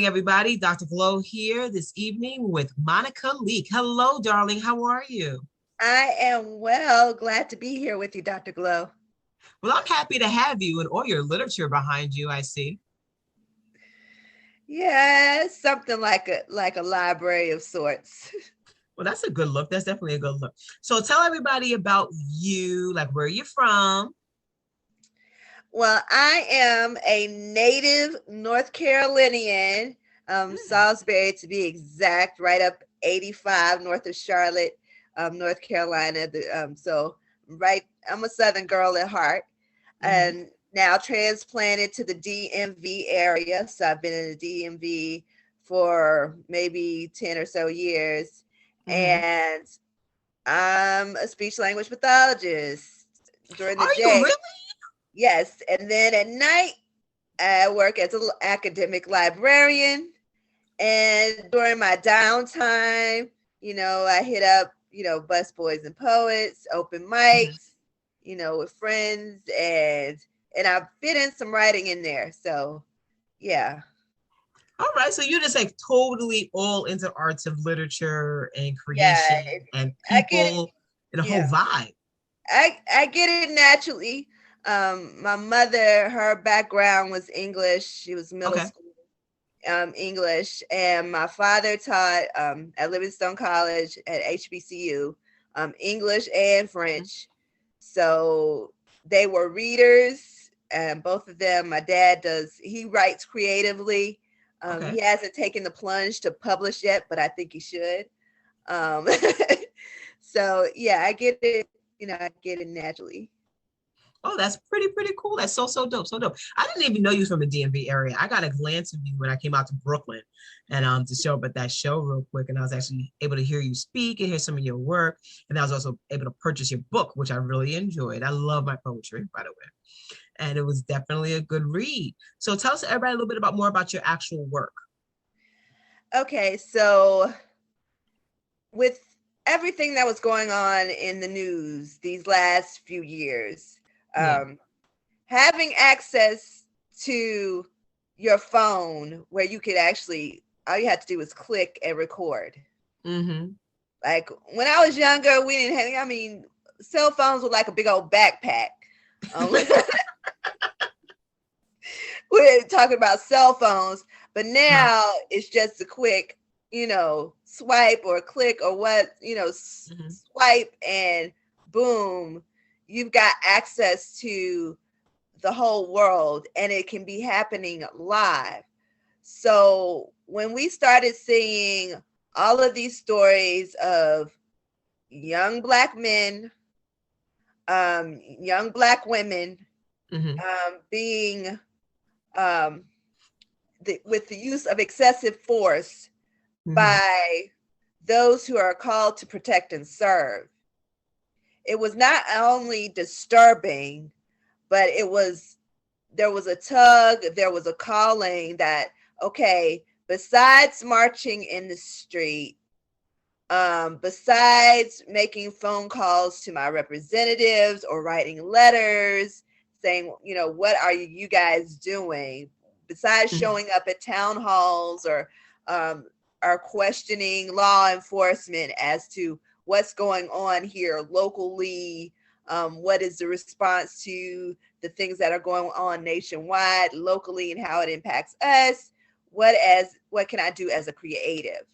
everybody. Dr. Glow here this evening with Monica Leek. Hello, darling. How are you? I am well. Glad to be here with you, Dr. Glow. Well, I'm happy to have you and all your literature behind you, I see. Yeah, it's something like a library of sorts. Well, that's a good look. That's definitely a good look. So tell everybody about you, like where you're from. Well, I am a native North Carolinian, Hmm. Salisbury to be exact, right up 85 north of Charlotte, North Carolina. So right, I'm a Southern girl at heart, Hmm. and now transplanted to the DMV area. So I've been in the DMV for maybe 10 or so years. Hmm. And I'm a speech language pathologist during the Are you day. really? Yes. And then at night, I work as an academic librarian. And during my downtime, I hit up, bus boys and poets, open Mhm. mics, with friends, and I fit in some writing in there. So yeah. All right. So you're just like totally all into arts of literature and Yeah. creation and I get it. people and the whole Yeah. vibe. I get it naturally. My mother, her background was English. She was middle Okay. school English, and my father taught at Livingstone College at HBCU English and Mhm. French. So they were readers, and both of them. My dad he writes creatively. He Okay. hasn't taken the plunge to publish yet, but I think he should. Um, so yeah, I get it. I get it naturally. Oh, that's pretty cool. That's so dope, so dope. I didn't even know you was from the DMV area. I got a glance of you when I came out to Brooklyn and to show up at that show real quick. And I was actually able to hear you speak and hear some of your work. And I was also able to purchase your book, which I really enjoyed. I love my poetry, by the way. And it was definitely a good read. So tell us everybody a little bit about more about your actual work. Okay, so with everything that was going on in the news these last few years, Yeah. um, having access to your phone where you could actually, all you had to do was click and record. Mm-hmm. Like when I was younger, we didn't have, I mean, cell phones were like a big old backpack. Um, we're talking about cell phones, but Uh-huh. now it's just a quick, swipe or click or what, Mm-hmm. swipe and boom, you've got access to the whole world and it can be happening live. So when we started seeing all of these stories of young Black men, young Black women Mm-hmm. being um, with the use of excessive force Mm-hmm. by those who are called to protect and serve. It was not only disturbing, but there was a tug, there was a calling that, okay, besides marching in the street, besides making phone calls to my representatives or writing letters saying, what are you guys doing? Besides Mm-hmm. showing up at town halls um, or questioning law enforcement as to what's going on here locally, what is the response to the things that are going on nationwide, locally, and how it impacts us. What can I do as a creative?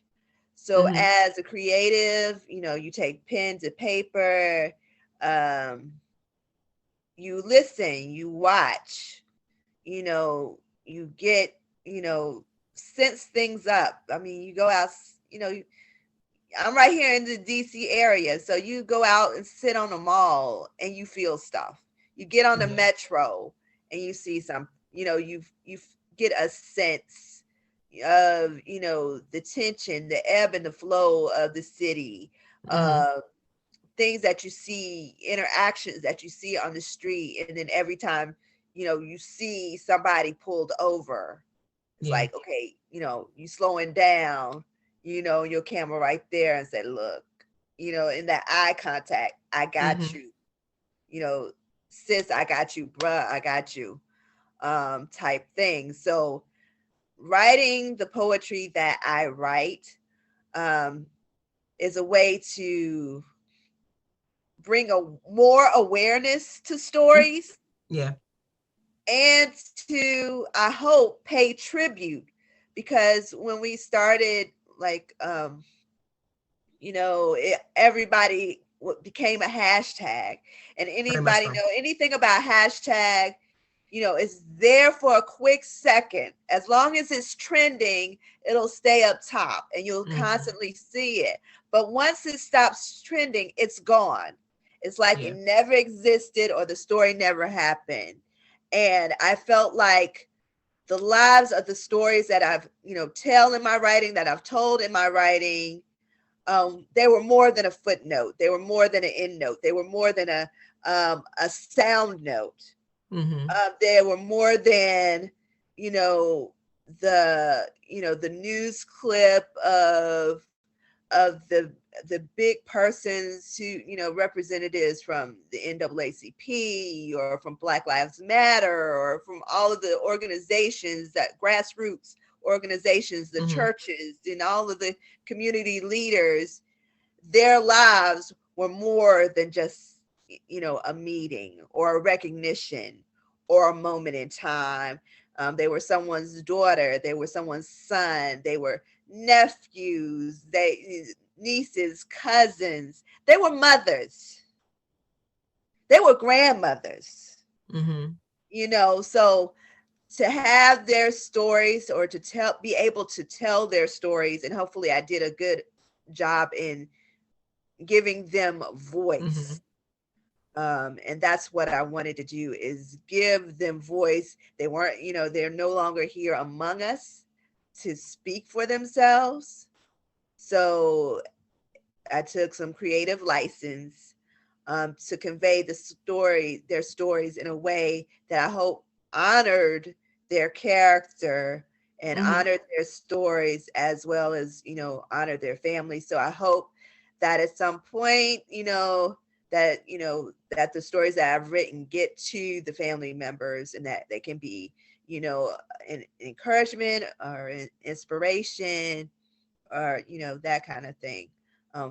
So Mm-hmm. as a creative, you take pen to paper, um, you listen, you watch, you get, sense things up. I mean, you go out, you know, I'm right here in the DC area. So you go out and sit on the mall and you feel stuff. You get on the Yeah. metro and you see some, you get a sense of, the tension, the ebb and the flow of the city, Mm-hmm. uh, things that you see, interactions that you see on the street. And then every time, you see somebody pulled over, it's Yeah. like, okay, you slowing down, your camera right there and say, look, in that eye contact, I got Mm-hmm. you, you know, sis, I got you, bruh, I got you, type thing. So writing the poetry that I write um, is a way to bring a more awareness to Mm, stories yeah. and to, I hope, pay tribute, because when we started, like, everybody became a hashtag, and Very much anybody so. know anything about hashtag, it's there for a quick second. As long as it's trending, it'll stay up top and you'll Hmm. constantly see it. But once it stops trending, it's gone. It's like it Yeah. never existed or the story never happened. And I felt like the lives of the stories that I've, tell in my writing, that I've told in my writing, they were more than a footnote. They were more than an end note. They were more than a sound note. Hmm. They were more than, you know, the news clip of the big persons who, representatives from the NAACP or from Black Lives Matter or from all of the organizations, that grassroots organizations, the Hmm. churches, and all of the community leaders. Their lives were more than just, a meeting or a recognition or a moment in time. They were someone's daughter, they were someone's son, they were nephews, they nieces, cousins, they were mothers, they were grandmothers, Hmm. so to have their stories, or to be able to tell their stories, and hopefully I did a good job in giving them Hmm. voice. And that's what I wanted to do, is give them voice. They weren't, they're no longer here among us to speak for themselves. So I took some creative license to convey their stories in a way that I hope honored their character and Hmm. honored their stories, as well as, honored their family. So I hope that at some point, that the stories that I've written get to the family members, and that they can be, an encouragement or an inspiration, or that kind of thing,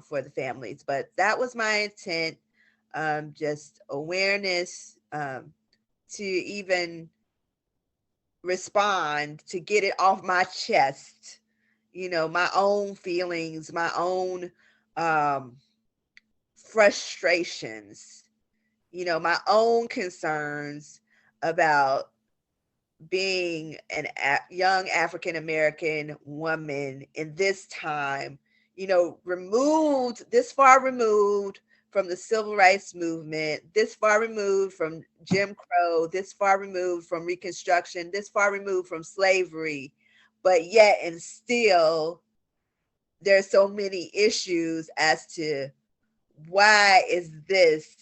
for the families. But that was my intent, just awareness, to even respond, to get it off my chest, my own feelings, my own um, frustrations, my own concerns about being young African American woman in this time, this far removed from the civil rights movement, this far removed from Jim Crow, this far removed from Reconstruction, this far removed from slavery, but yet and still there's so many issues as to why is this,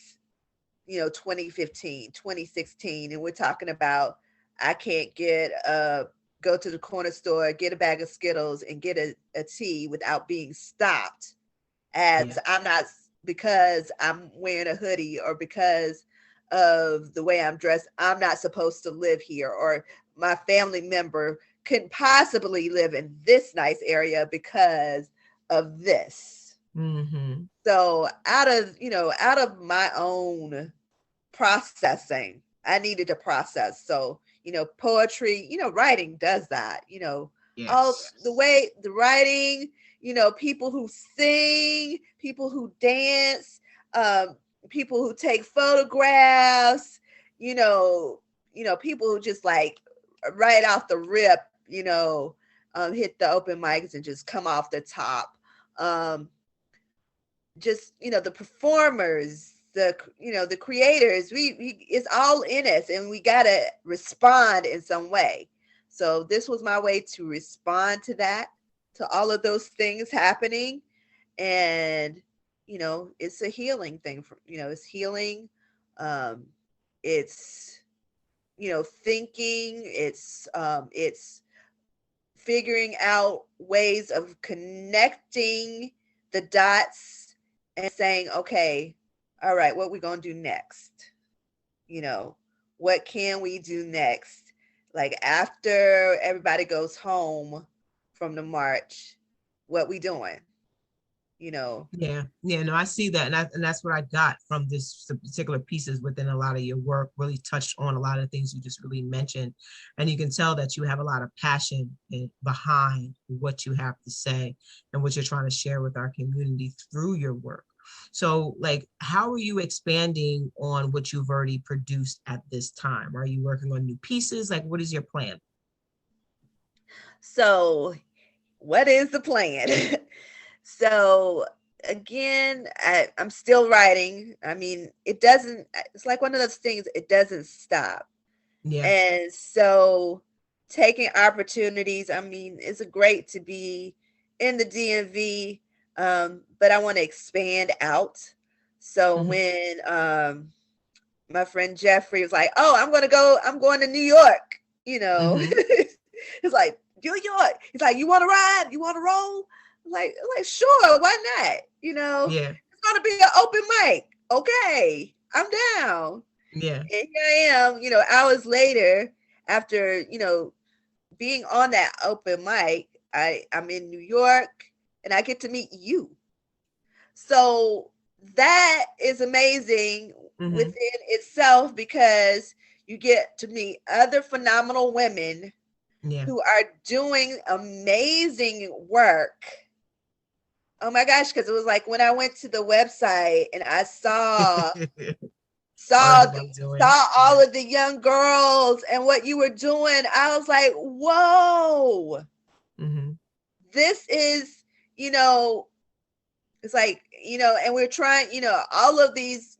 2015, 2016, and we're talking about, I can't go to the corner store, get a bag of Skittles and get a tea without being stopped, as Yeah. I'm not, because I'm wearing a hoodie, or because of the way I'm dressed, I'm not supposed to live here, or my family member couldn't possibly live in this nice area because of this. Hmm. So out of my own processing, I needed to process. So, poetry, writing does that, all Yes. the way the writing, people who sing, people who dance, um, people who take photographs, you know, people who just like right off the rip, hit the open mics and just come off the top. Um, just, the performers, the creators, we it's all in us, and we got to respond in some way. So this was my way to respond to that, to all of those things happening. And it's a healing thing, for it's healing. um it's thinking, it's figuring out ways of connecting the dots and saying, okay, all right, what we going to do next? You know, what can we do next? Like after everybody goes home from the march, what we doing, you know? Yeah, yeah, no, I see that, and that's what I got from this particular pieces within a lot of your work. Really touched on a lot of things you just really mentioned, and you can tell that you have a lot of passion behind what you have to say and what you're trying to share with our community through your work. So, like, how are you expanding on what you've already produced at this time? Are you working on new pieces? Like, what is your plan? So, what is the plan? So, again, I'm still writing. I mean, it's like one of those things, it doesn't stop. Yeah. And so, taking opportunities, I mean, it's great to be in the DMV, but I want to expand out. So, Hmm. when my friend Jeffrey was like, "Oh, I'm going to New York," you know. Hmm. It's like, New York. He's like, "You want to ride? You want to roll?" I'm like, sure, why not? You know, Yeah. it's gonna be an open mic. Okay, I'm down. Yeah. And here I am, hours later, after, being on that open mic, I'm in New York and I get to meet you. So that is amazing Hmm. within itself because you get to meet other phenomenal women Yeah. who are doing amazing work. Oh my gosh, because it was like when I went to the website and I saw All saw that I'm doing. saw Yeah. all of the young girls and what you were doing, I was like, whoa, Hmm. this is, you know, it's like, and we're trying, all of these,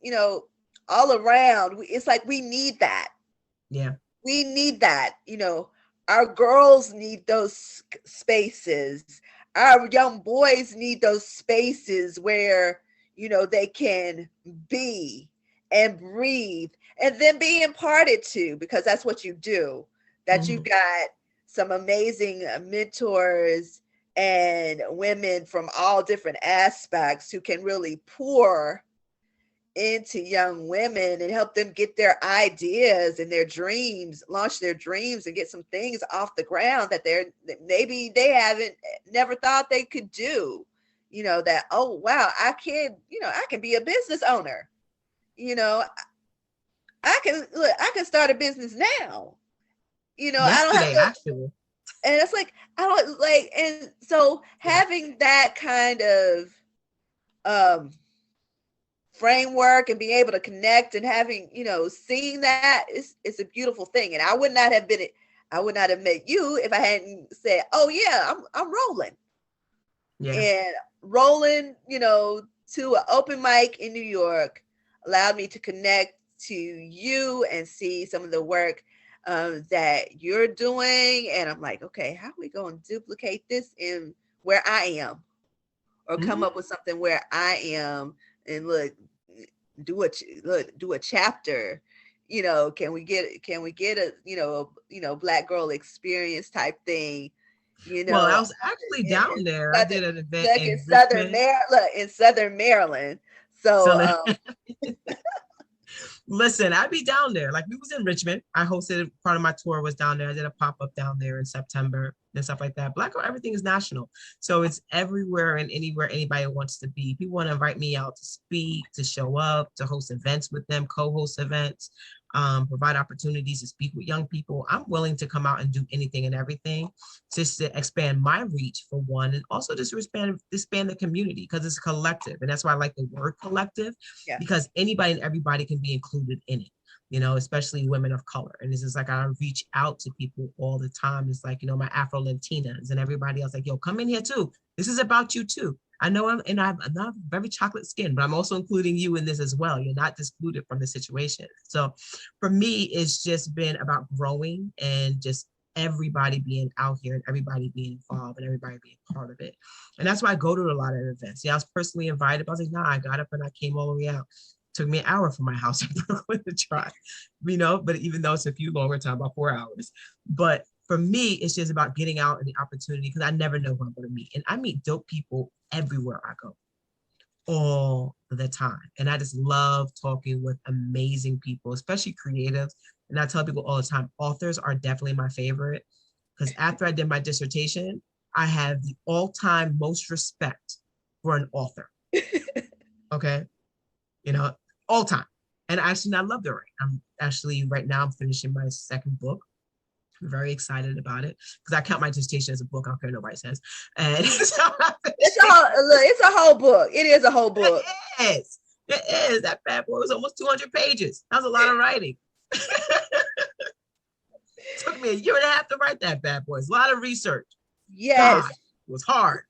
all around. It's like we need that. Yeah. We need that. Our girls need those spaces. Our young boys need those spaces where, they can be and breathe and then be imparted to, because that's what you do. That you've Hmm. got some amazing mentors and women from all different aspects who can really pour into young women and help them get their ideas and their dreams, launch their dreams and get some things off the ground that maybe they haven't never thought they could do. That, oh wow, I can be a business owner. You know, I can start a business now. I don't have Yesterday, to, actually. and it's like I don't like, and so Yeah. having that kind of um framework and being able to connect and having, seeing that is a beautiful thing. And I would not have met you if I hadn't said, oh yeah, I'm rolling. Yeah. And rolling, to an open mic in New York allowed me to connect to you and see some of the work that you're doing. And I'm like, okay, how are we going to duplicate this in where I am, or come Hmm. up with something where I am? And look, do a chapter. Can we get a, black girl experience type thing, you Well, I know was actually in, down in there. I southern did an event look in in southern Richmond. Maryland, in southern Maryland. So So listen, I'd be down there. Like we was in Richmond. I hosted part of my tour was down there. I did a pop-up down there in September and stuff like that. Black Girl, everything is national. So it's everywhere and anywhere anybody wants to be. People want to invite me out to speak, to show up, to host events with them, co-host events, provide opportunities to speak with young people. I'm willing to come out and do anything and everything just to expand my reach for one, and also just to expand the community because it's collective. And that's why I like the word collective, yeah, because anybody and everybody can be included in it, especially women of color. And this is like I reach out to people all the time. It's like, my Afro Latinas and everybody else, like, yo, come in here too. This is about you too. I know I'm not very chocolate skin, but I'm also including you in this as well. You're not excluded from the situation. So for me, it's just been about growing and just everybody being out here and everybody being involved and everybody being part of it. And that's why I go to a lot of events. Yeah, I was personally invited, but I was like, nah, I got up and I came all the way out. Took me an hour from my house in Brooklyn to try, but even though it's a few longer time, about 4 hours. But for me, it's just about getting out and the opportunity because I never know who I'm going to meet. And I meet dope people everywhere I go. all the time. And I just love talking with amazing people, especially creatives. And I tell people all the time, authors are definitely my favorite because after I did my dissertation, I have the all-time most respect for an author. Okay. You know, all time. And actually, I love the writing. I'm actually right now I'm finishing my second book. I'm very excited about it because I count my dissertation as a book. I don't care what nobody says. And so I'm It's a finishing. whole look, it's a whole book. It is a whole It book. is. It is. That bad boy was almost 200 pages. That was a lot of writing. Took me a year and a half to write that bad boy. It's a lot of research. Yes. God, it was hard.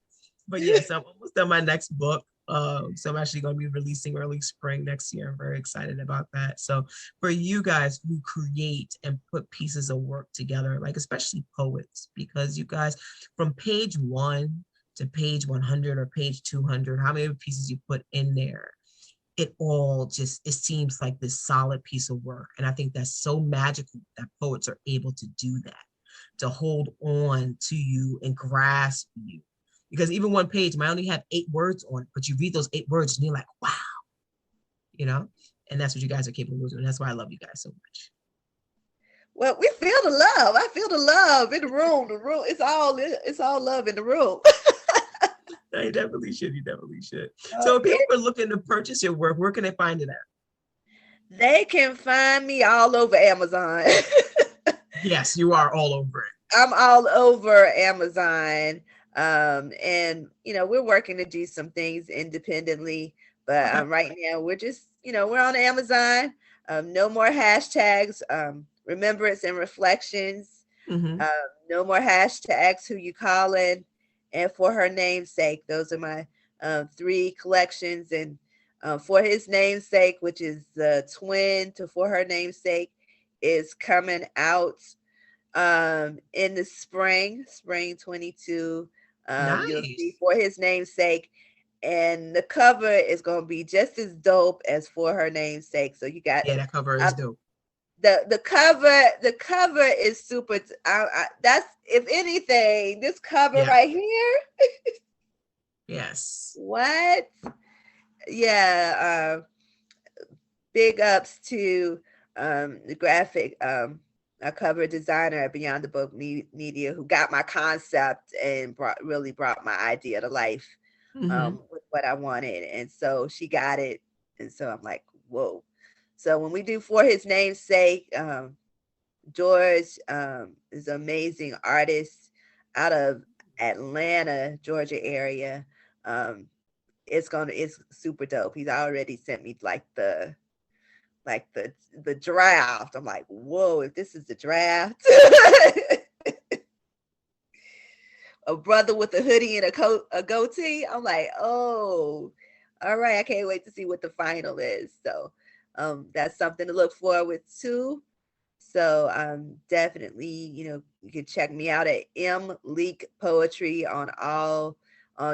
But yes, I'm almost done my next book. So I'm actually going to be releasing early spring next year. I'm very excited about that. So for you guys who create and put pieces of work together, like especially poets, because you guys from page 1 to page 100 or page 200, how many pieces you put in there, it all just, it seems like this solid piece of work. And I think that's so magical that poets are able to do that, to hold on to you and grasp you. Because even one page might only have 8 words on it, but you read those 8 words and you're like, wow, you know? And that's what you guys are capable of doing. That's why I love you guys so much. Well, we feel the love. I feel the love in the room. The room, it's all love in the room. No, you definitely should. You definitely should. So if people are looking to purchase your work, where can they find it at? They can find me all over Amazon. Yes, you are all over it. I'm all over Amazon. And we're working to do some things independently, but Okay. right now we're just, we're on Amazon. No more hashtags, remembrance and reflections. Mm-hmm. Um, no more hashtags, who you calling, and for her namesake. Those are my 3 collections. And for his namesake, which is the twin to for her namesake, is coming out in the spring 22. You'll see Nice. for his namesake, and the cover is going to be just as dope as for her namesake. So you got Yeah, that cover is um, dope. the cover is super. That's, if anything, this cover Yeah. right here. Yes. What? Yeah. Big ups to the graphic a cover designer at Beyond the Book Media, who got my concept and brought my idea to life Mm-hmm. with what I wanted. And so she got it. And so I'm like, whoa. So when we do for his namesake, George is an amazing artist out of Atlanta, Georgia area. Um, it's super dope. He's already sent me like the draft. I'm like, whoa, if this is the draft. A brother with a hoodie and a goatee. I'm like, oh, all right. I can't wait to see what the final is. So that's something to look forward to. So definitely, you can check me out at M Leak Poetry on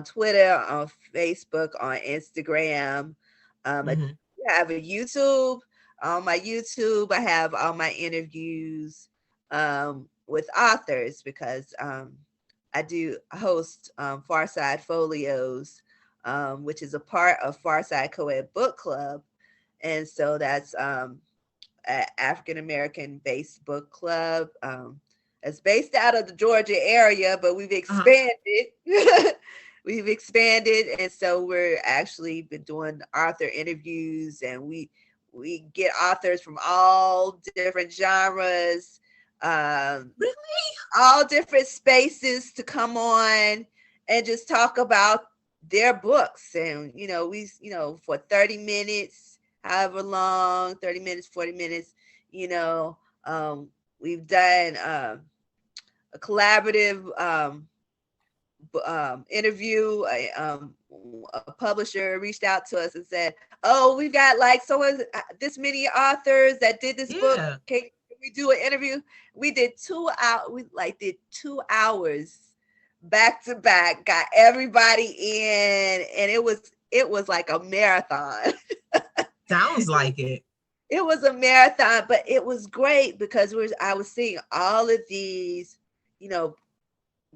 Twitter, on Facebook, on Instagram. I Mm-hmm. have a YouTube. On my YouTube, I have all my interviews with authors, because I do host Farside Folios, which is a part of Farside Co-ed Book Club. And so that's African American based book club. It's based out of the Georgia area, but we've Uh-huh. expanded. We've expanded, and so we're actually been doing author interviews, and we get authors from all different genres, um, Really? all different spaces to come on and just talk about their books. And for 30 minutes, however long, 30 minutes, 40 minutes, you know um, we've done a collaborative interview. A publisher reached out to us and said, oh, we've got like this many authors that did this book. Yeah. Can we do an interview? We did 2 hours. We did 2 hours back to back, got everybody in, and it was like a marathon. Sounds like it. It was a marathon, but it was great because I was seeing all of these, you know,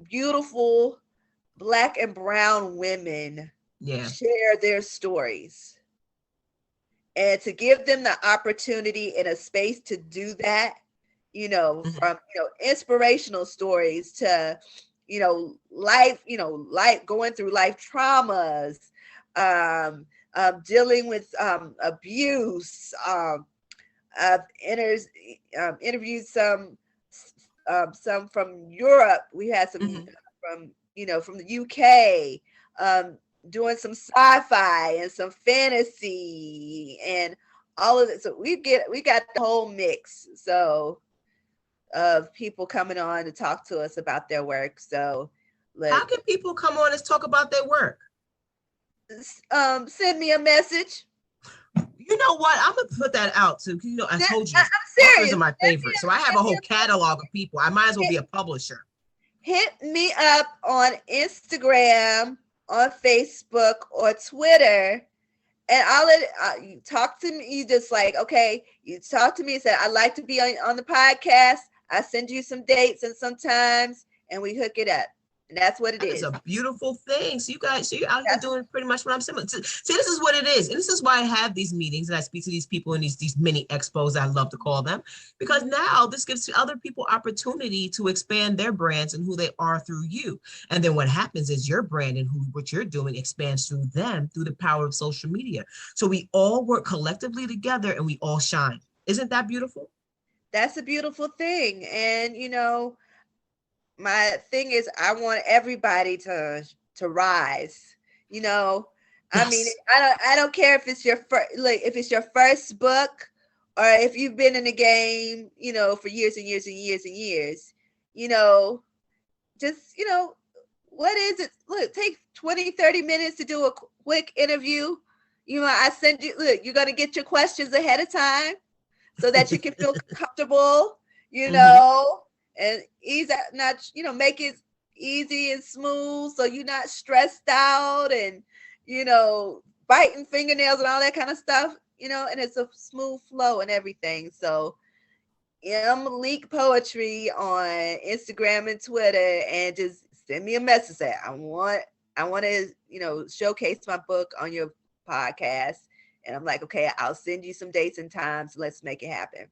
beautiful Black and brown women Yeah. share their stories, and to give them the opportunity in a space to do that, Mhm. from, inspirational stories to, life, life going through life traumas, um, dealing with abuse. I've interviewed some from Europe. We had some Mhm. from, from the UK, um, doing some sci-fi and some fantasy and all of it. So we got the whole mix. So of people coming on to talk to us about their work. So How let can people come on and talk about their work? send me a message. You know what? I'm gonna put that out too. I told you I'm authors serious. are my favorite. So I have a whole catalog of people. I might as well be a publisher. Hit me up on Instagram, on Facebook, or Twitter, and I'll you talk to me. You just like, okay, you talk to me and say, I'd like to be on the podcast. I send you some dates and sometimes, and we hook it up. And that's what it That is is. a beautiful thing. So you guys, so you're out here That's doing pretty much what I'm saying. See, this is what it is. And this is why I have these meetings and I speak to these people in these mini expos, I love to call them, because now this gives other people opportunity to expand their brands and who they are through you. And then what happens is your brand and what you're doing expands through them through the power of social media. So we all work collectively together and we all shine. Isn't that beautiful? that's a beautiful thing. And my thing is I want everybody to rise. You know, I mean, Yes. I don't care if it's your first, like if it's your first book or if you've been in the game, for years and years and years and years. You know, just what is it? Look, take 20-30 minutes to do a quick interview. I send you, look, you're going to get your questions ahead of time so that you can feel comfortable, Mm-hmm. and ease not, make it easy and smooth so you're not stressed out and, biting fingernails and all that kind of stuff, and it's a smooth flow and everything. So leak poetry on Instagram and Twitter and just send me a message that I want to, showcase my book on your podcast. And I'm like, okay, I'll send you some dates and times. Let's make it happen.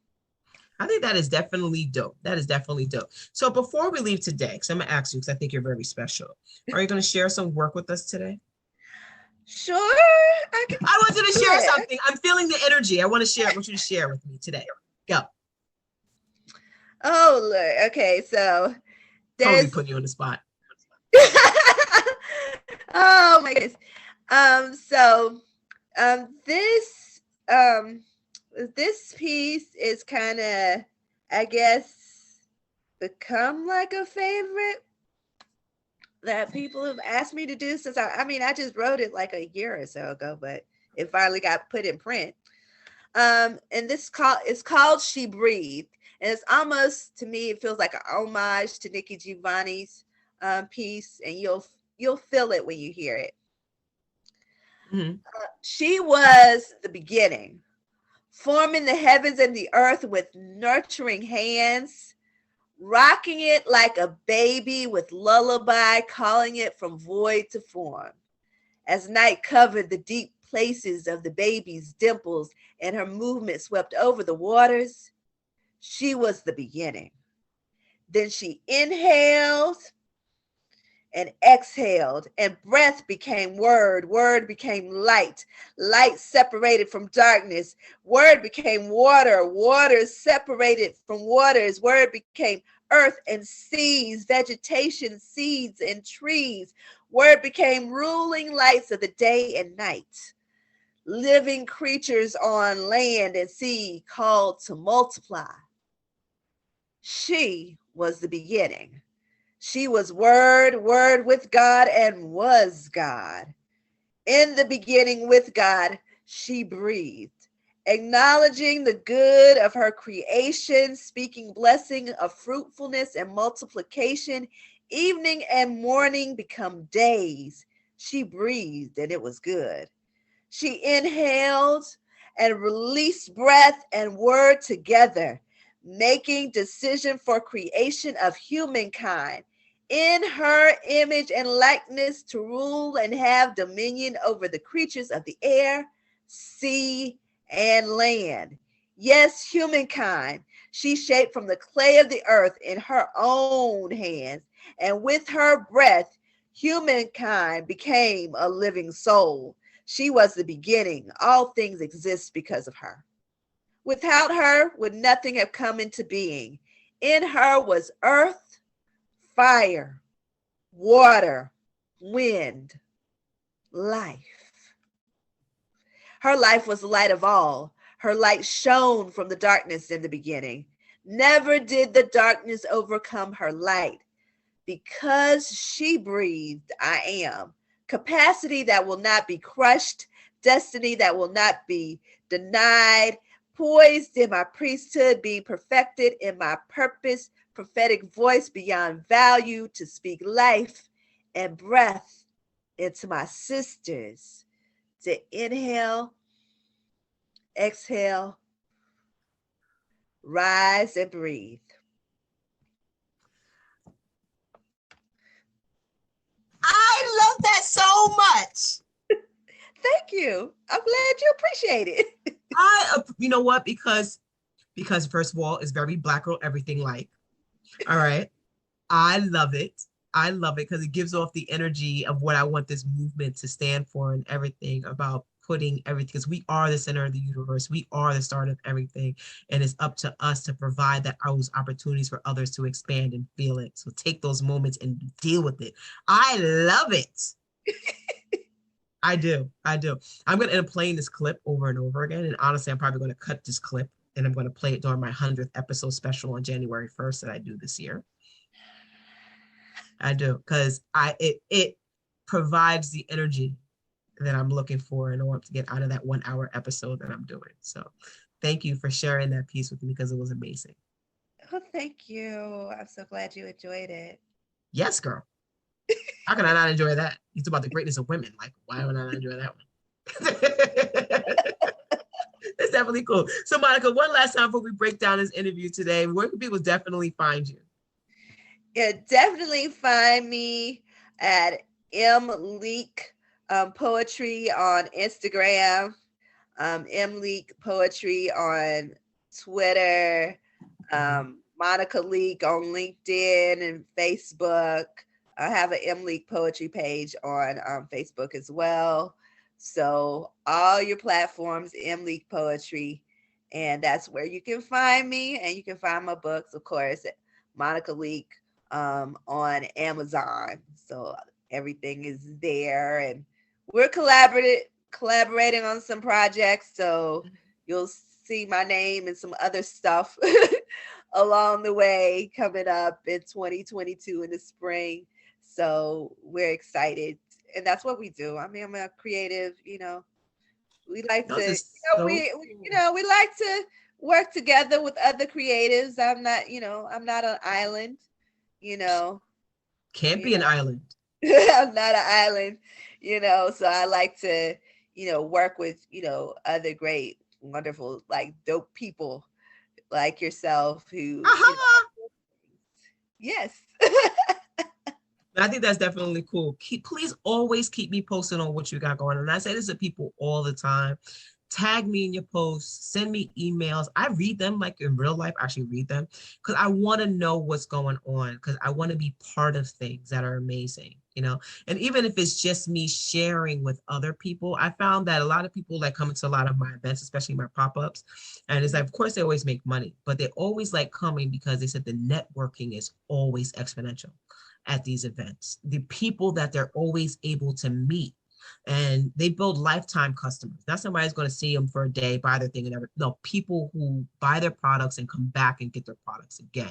I think that is definitely dope. That is definitely dope. So before we leave today, because I'm gonna ask you, because I think you're very special, are you gonna share some work with us today? Sure, I can I want you to do share it. something. I'm feeling the energy. I want to share. I want you to share with me today. Go. Oh, Lord. Okay, so Totally there's putting you on the spot. oh my goodness. So this this piece is kind of, I guess, become like a favorite that people have asked me to do since I mean I just wrote it like a year or so ago, but it finally got put in print. And this call is called She Breathed. And it's almost, to me, it feels like an homage to Nikki Giovanni's piece, and you'll feel it when you hear it. Mm-hmm. She was the beginning, forming the heavens and the earth with nurturing hands, rocking it like a baby with lullaby, calling it from void to form. As night covered the deep places of the baby's dimples and her movement swept over the waters, she was the beginning. Then she inhaled and exhaled, and breath became word, word became light, light separated from darkness, word became water, water separated from waters, word became earth and seas, vegetation, seeds, and trees, word became ruling lights of the day and night, living creatures on land and sea called to multiply. She was the beginning. She was Word, Word with God, and was God. In the beginning with God, she breathed, acknowledging the good of her creation, speaking blessing of fruitfulness and multiplication. Evening and morning become days. She breathed, and it was good. She inhaled and released breath and word together, making decision for creation of humankind. in her image and likeness to rule and have dominion over the creatures of the air, sea, and land. Yes, humankind, she shaped from the clay of the earth in her own hands, and with her breath, humankind became a living soul. She was the beginning. All things exist because of her. Without her would nothing have come into being. In her was earth, fire, water, wind, life. Her life was the light of all. Her light shone from the darkness in the beginning. Never did the darkness overcome her light. Because she breathed, I am. Capacity that will not be crushed, destiny that will not be denied, poised in my priesthood, being perfected in my purpose, prophetic voice beyond value to speak life and breath into my sisters, to inhale, exhale, rise and breathe. I love that so much. Thank you. I'm glad you appreciate it. You know what? Because first of all, it's very Black Girl Everything like. All right. I love it. I love it because it gives off the energy of what I want this movement to stand for and everything about putting everything, because we are the center of the universe. We are the start of everything. And it's up to us to provide those opportunities for others to expand and feel it. So take those moments and deal with it. I love it. I do. I do. I'm going to end up playing this clip over and over again. And honestly, I'm probably going to cut this clip and I'm going to play it during my 100th episode special on January 1st that I do this year. I do, because it provides the energy that I'm looking for in order to get out of that 1 hour episode that I'm doing. So thank you for sharing that piece with me because it was amazing. Oh, thank you. I'm so glad you enjoyed it. Yes, girl. How can I not enjoy that? It's about the greatness of women. Like, why would I not enjoy that one? It's definitely cool. So, Monica, one last time before we break down this interview today, where can people definitely find you? Yeah, definitely find me at Leak Poetry on Instagram, Leak Poetry on Twitter, Monica Leak on LinkedIn and Facebook. I have an Leak Poetry page on Facebook as well. So all your platforms, Leak Poetry, and that's where you can find me. And you can find my books, of course, at Monica Leak on Amazon. So everything is there, and we're collaborating on some projects. So you'll see my name and some other stuff along the way coming up in 2022 in the spring. So we're excited, and that's what we do. I mean, I'm a creative, we like No, to, this is so we like to work together with other creatives. I'm not an island, you know, can't you be an know, island. I'm not an island, so I like to, work with, other great, wonderful, like dope people like yourself who, yes. I think that's definitely cool. Please always keep me posted on what you got going on. And I say this to people all the time. Tag me in your posts, send me emails. I read them like in real life, I actually read them because I want to know what's going on because I want to be part of things that are amazing, And even if it's just me sharing with other people, I found that a lot of people like coming to a lot of my events, especially my pop-ups, and it's like, of course, they always make money, but they always like coming because they said the networking is always exponential at these events. The people that they're always able to meet and they build lifetime customers. Not somebody's going to see them for a day, buy their thing and ever. No, people who buy their products and come back and get their products again.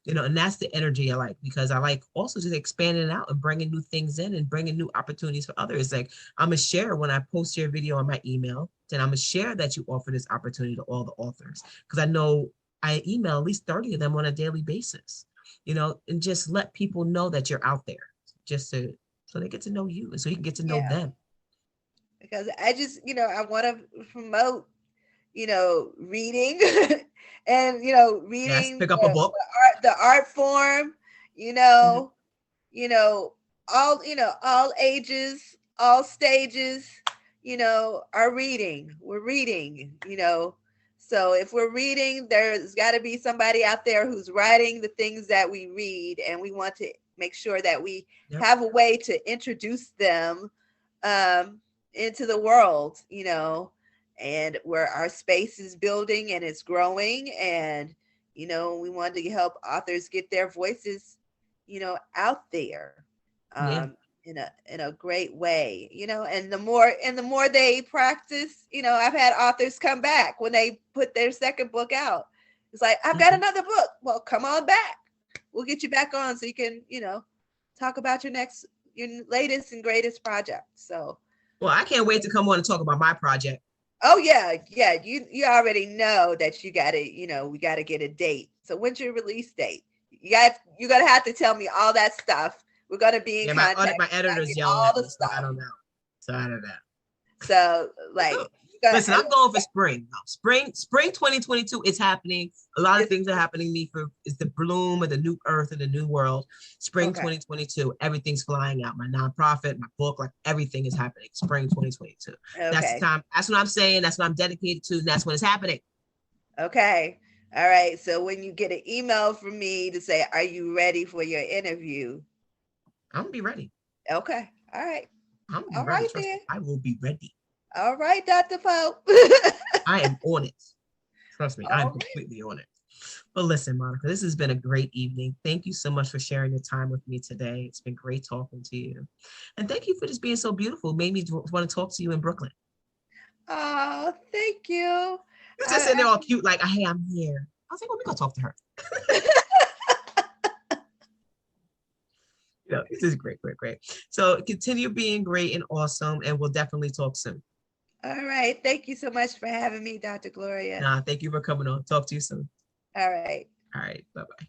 And that's the energy I like because I like also just expanding it out and bringing new things in and bringing new opportunities for others. Like I'm a share when I post your video on my email, then I'm a share that you offer this opportunity to all the authors because I know I email at least 30 of them on a daily basis. And just let people know that you're out there just so they get to know you and so you can get to know them. Because I just, I want to promote, reading and, Yes, reading pick up a book. the art form, Mm-hmm. all ages, all stages, are reading. We're reading, So if we're reading, there's got to be somebody out there who's writing the things that we read, and we want to make sure that we Yep. have a way to introduce them into the world, and where our space is building and it's growing, and we want to help authors get their voices, out there, Yeah. in a great way, and the more they practice, I've had authors come back when they put their second book out. It's like, I've got Mhm. another book. Well, come on back. We'll get you back on so you can, talk about your latest and greatest project. So, Well, I can't wait to come on and talk about my project. oh yeah, yeah, you already know that we got to get a date. So when's your release date? You're gonna have to tell me all that stuff. We're gonna be in Yeah, my contact. my I editor's get yelling all at the me, so I stuff. don't know. So I don't know. So like, you got Listen, I'm going for spring. No, spring 2022 is happening. A lot of it's things are happening to me for is the bloom of the new earth and the new world. Spring okay. 2022, everything's flying out. My nonprofit, my book, like everything is happening. Spring 2022. That's the Okay. time. That's what I'm saying. That's what I'm dedicated to. And that's when it's happening. Okay. All right. So when you get an email from me to say, "Are you ready for your interview?" I'm gonna be ready. Okay. All right. I'm gonna be All ready. right Trust then. me. I will be ready. All right, Dr. Pope. I am on it. Trust me, I'm All right. completely on it. But listen, Monica, this has been a great evening. Thank you so much for sharing your time with me today. It's been great talking to you. And thank you for just being so beautiful. Made me want to talk to you in Brooklyn. Oh, thank you. You just I, sitting there all cute, like, hey, I'm here. I was like, well, we're going to talk to her. This is great, great, great. So continue being great and awesome. And we'll definitely talk soon. all right. Thank you so much for having me, Dr. Gloria. Nah, thank you for coming on. Talk to you soon. All right. All right. Bye bye.